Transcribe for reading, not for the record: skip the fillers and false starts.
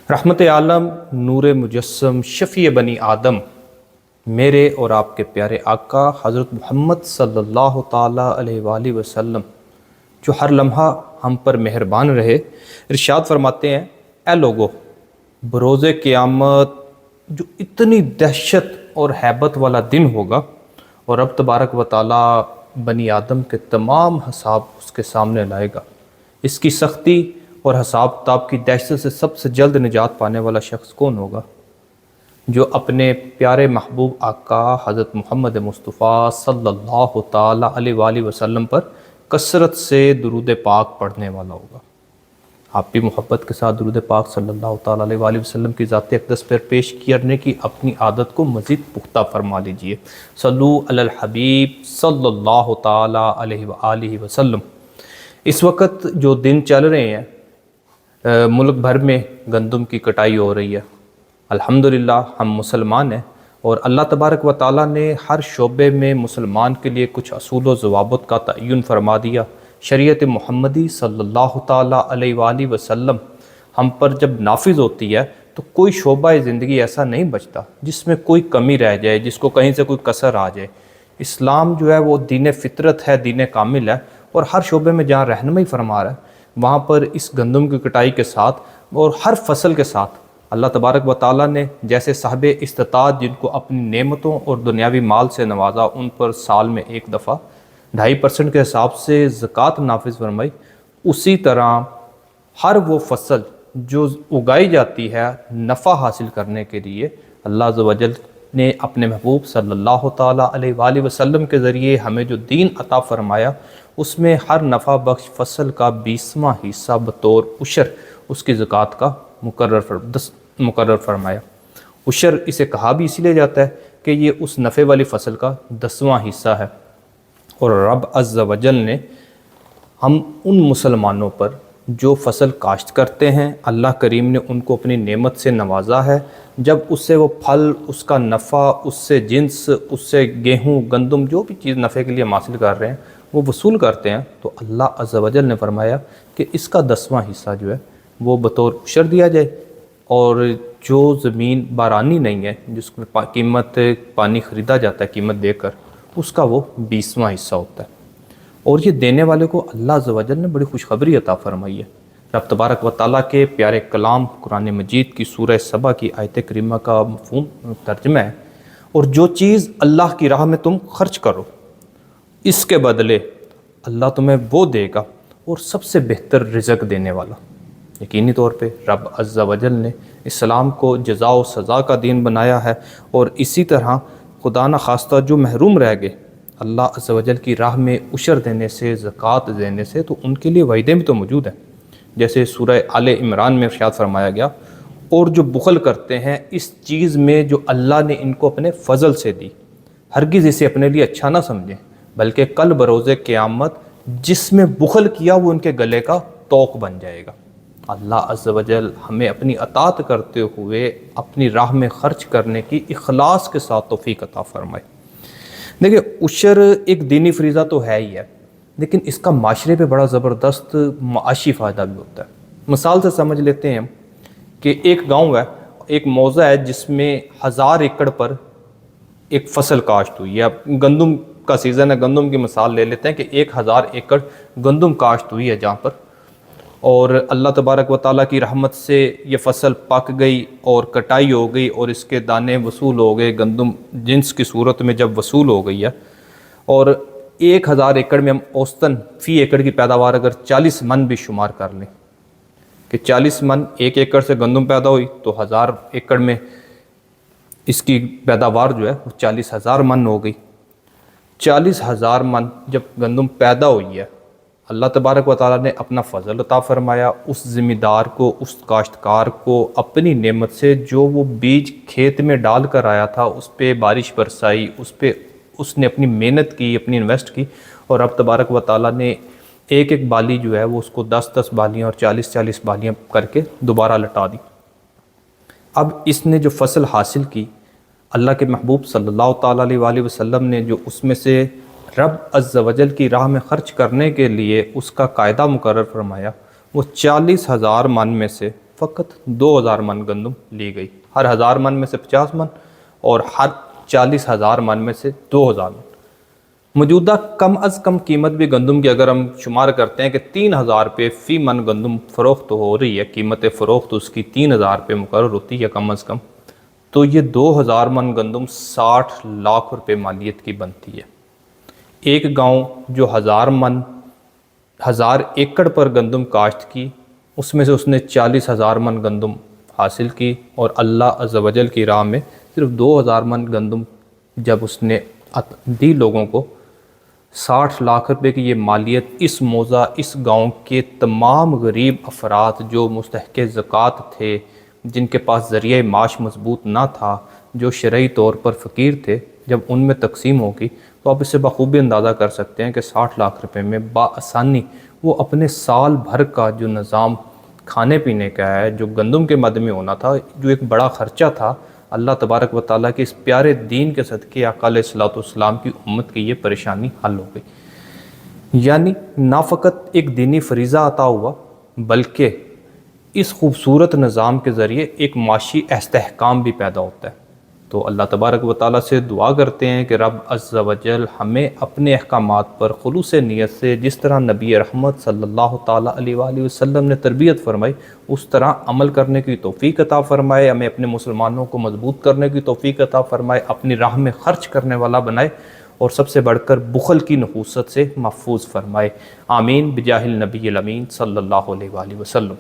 رحمت عالم، نور مجسم، شفیع بنی آدم، میرے اور آپ کے پیارے آقا حضرت محمد صلی اللہ تعالیٰ علیہ وآلہ وسلم جو ہر لمحہ ہم پر مہربان رہے، ارشاد فرماتے ہیں: اے لوگو، بروز قیامت جو اتنی دہشت اور ہیبت والا دن ہوگا اور رب تبارک و تعالیٰ بنی آدم کے تمام حساب اس کے سامنے لائے گا، اس کی سختی اور حساب کتاب کی دہشت سے سب سے جلد نجات پانے والا شخص کون ہوگا؟ جو اپنے پیارے محبوب آقا حضرت محمد مصطفیٰ صلی اللہ تعالیٰ علیہ وآلہ وسلم پر کثرت سے درود پاک پڑھنے والا ہوگا۔ آپ بھی محبت کے ساتھ درود پاک صلی اللہ تعالیٰ علیہ وآلہ وسلم کی ذات اقدس پر پیش کرنے کی اپنی عادت کو مزید پختہ فرما لیجئے۔ صلو علی الحبیب صلی اللہ تعالیٰ علیہ وآلہ وسلم۔ اس وقت جو دن چل رہے ہیں، ملک بھر میں گندم کی کٹائی ہو رہی ہے۔ الحمدللہ ہم مسلمان ہیں اور اللہ تبارک و تعالیٰ نے ہر شعبے میں مسلمان کے لیے کچھ اصول و ضوابط کا تعین فرما دیا۔ شریعت محمدی صلی اللہ تعالیٰ علیہ وآلہ وسلم ہم پر جب نافذ ہوتی ہے تو کوئی شعبہ زندگی ایسا نہیں بچتا جس میں کوئی کمی رہ جائے، جس کو کہیں سے کوئی کسر آ جائے۔ اسلام جو ہے وہ دین فطرت ہے، دین کامل ہے، اور ہر شعبے میں جہاں رہنمائی فرما رہا ہے وہاں پر اس گندم کی کٹائی کے ساتھ اور ہر فصل کے ساتھ اللہ تبارک و تعالیٰ نے جیسے صاحب استطاعت جن کو اپنی نعمتوں اور دنیاوی مال سے نوازا، ان پر سال میں ایک دفعہ 2.5% کے حساب سے زکوٰۃ نافذ فرمائی، اسی طرح ہر وہ فصل جو اگائی جاتی ہے نفع حاصل کرنے کے لیے اللہ عز و جل نے اپنے محبوب صلی اللہ تعالیٰ علیہ وآلہ وسلم کے ذریعے ہمیں جو دین عطا فرمایا، اس میں ہر نفع بخش فصل کا 20واں حصہ بطور عشر اس کی زکوٰۃ کا مقرر فرمایا۔ عشر اسے کہا بھی اسی لیے جاتا ہے کہ یہ اس نفع والی فصل کا 10واں حصہ ہے، اور رب عز و جل نے ہم ان مسلمانوں پر جو فصل کاشت کرتے ہیں، اللہ کریم نے ان کو اپنی نعمت سے نوازا ہے۔ جب اس سے وہ پھل، اس کا نفع، اس سے جنس، اس سے گیہوں، گندم، جو بھی چیز نفع کے لیے ہم حاصل کر رہے ہیں وہ وصول کرتے ہیں، تو اللہ عز و جل نے فرمایا کہ اس کا 10واں حصہ جو ہے وہ بطور عشر دیا جائے، اور جو زمین بارانی نہیں ہے، جس میں قیمت پانی خریدا جاتا ہے قیمت دے کر، اس کا وہ 20واں حصہ ہوتا ہے۔ اور یہ دینے والے کو اللہ عز و جل نے بڑی خوشخبری عطا فرمائی ہے۔ رب تبارک و تعالیٰ کے پیارے کلام قرآن مجید کی سورہ سبا کی آیت کریمہ کا مفہوم ترجمہ ہے: اور جو چیز اللہ کی راہ میں تم خرچ کرو، اس کے بدلے اللہ تمہیں وہ دے گا، اور سب سے بہتر رزق دینے والا۔ یقینی طور پہ رب عز و جل نے اسلام کو جزا و سزا کا دین بنایا ہے، اور اسی طرح خدا نہ خواستہ جو محروم رہ گئے اللہ عز و جل کی راہ میں عشر دینے سے، زکوٰۃ دینے سے، تو ان کے لیے وعدے بھی تو موجود ہیں۔ جیسے سورہ آل عمران میں ارشاد فرمایا گیا: اور جو بخل کرتے ہیں اس چیز میں جو اللہ نے ان کو اپنے فضل سے دی، ہرگز اسے اپنے لیے اچھا نہ سمجھیں، بلکہ کل بروز قیامت جس میں بخل کیا وہ ان کے گلے کا توق بن جائے گا۔ اللہ عز و جل ہمیں اپنی اطاعت کرتے ہوئے اپنی راہ میں خرچ کرنے کی اخلاص کے ساتھ توفیق عطا فرمائے۔ دیکھیں، عشر ایک دینی فریضہ تو ہے ہی ہے، لیکن اس کا معاشرے پہ بڑا زبردست معاشی فائدہ بھی ہوتا ہے۔ مثال سے سمجھ لیتے ہیں کہ ایک گاؤں ہے، ایک موضع ہے جس میں 1000 ایکڑ پر ایک فصل کاشت ہوئی ہے۔ اب گندم کا سیزن ہے، گندم کی مثال لے لیتے ہیں کہ 1000 ایکڑ گندم کاشت ہوئی ہے جہاں پر، اور اللہ تبارک و تعالیٰ کی رحمت سے یہ فصل پک گئی اور کٹائی ہو گئی، اور اس کے دانے وصول ہو گئے، گندم جنس کی صورت میں جب وصول ہو گئی ہے، اور 1000 ایکڑ میں ہم اوسطاً فی ایکڑ کی پیداوار اگر 40 من بھی شمار کر لیں کہ 40 من ایک ایکڑ سے گندم پیدا ہوئی، تو 1000 ایکڑ میں اس کی پیداوار جو ہے وہ 40,000 من ہو گئی۔ 40,000 من جب گندم پیدا ہوئی ہے، اللہ تبارک و تعالیٰ نے اپنا فضل عطا فرمایا، اس ذمہ دار کو، اس کاشتکار کو اپنی نعمت سے جو وہ بیج کھیت میں ڈال کر آیا تھا اس پہ بارش برسائی، اس نے اپنی محنت کی، اپنی انویسٹ کی، اور رب تبارک و تعالیٰ نے ایک ایک بالی جو ہے وہ اس کو 10 بالیاں اور 40 بالیاں کر کے دوبارہ لٹا دی۔ اب اس نے جو فصل حاصل کی، اللہ کے محبوب صلی اللہ تعالیٰ علیہ وآلہ وسلم نے جو اس میں سے رب عز و جل کی راہ میں خرچ کرنے کے لیے اس کا قاعدہ مقرر فرمایا، وہ 40,000 من میں سے فقط 2000 من گندم لی گئی، ہر 1000 من میں سے 50 من اور ہر 40,000 من میں سے 2000 من۔ موجودہ کم از کم قیمت بھی گندم کی اگر ہم شمار کرتے ہیں کہ 3000 روپے فی من گندم فروخت ہو رہی ہے، قیمت فروخت اس کی 3000 روپے مقرر ہوتی ہے کم از کم، تو یہ 2000 من گندم 60 لاکھ روپے مالیت کی بنتی ہے۔ ایک گاؤں جو 1000 ایکڑ پر گندم کاشت کی، اس میں سے اس نے 40,000 من گندم حاصل کی، اور اللہ عز و جل کی راہ میں صرف 2000 من گندم جب اس نے دی لوگوں کو، 60 لاکھ روپے کی یہ مالیت اس موضع اس گاؤں کے تمام غریب افراد جو مستحق زکوٰۃ تھے، جن کے پاس ذریعہ معاش مضبوط نہ تھا، جو شرعی طور پر فقیر تھے، جب ان میں تقسیم ہوگی تو آپ اس سے بخوبی اندازہ کر سکتے ہیں کہ 60 لاکھ روپے میں بآسانی وہ اپنے سال بھر کا جو نظام کھانے پینے کا ہے، جو گندم کے مد میں ہونا تھا، جو ایک بڑا خرچہ تھا، اللہ تبارک و تعالیٰ کے اس پیارے دین کے صدقے آقا علیہ الصلوۃ والسلام کی امت کی یہ پریشانی حل ہو گئی۔ یعنی نہ فقط ایک دینی فریضہ عطا ہوا، بلکہ اس خوبصورت نظام کے ذریعے ایک معاشی استحکام بھی پیدا ہوتا ہے۔ تو اللہ تبارک و تعالیٰ سے دعا کرتے ہیں کہ رب عز و جل ہمیں اپنے احکامات پر خلوص نیت سے، جس طرح نبی رحمت صلی اللہ تعالیٰ علیہ وآلہ وسلم نے تربیت فرمائی، اس طرح عمل کرنے کی توفیق عطا فرمائے، ہمیں اپنے مسلمانوں کو مضبوط کرنے کی توفیق عطا فرمائے، اپنی راہ میں خرچ کرنے والا بنائے، اور سب سے بڑھ کر بخل کی نحوست سے محفوظ فرمائے۔ آمین بجاہ النبی الامین صلی اللہ علیہ وآلہ وسلم۔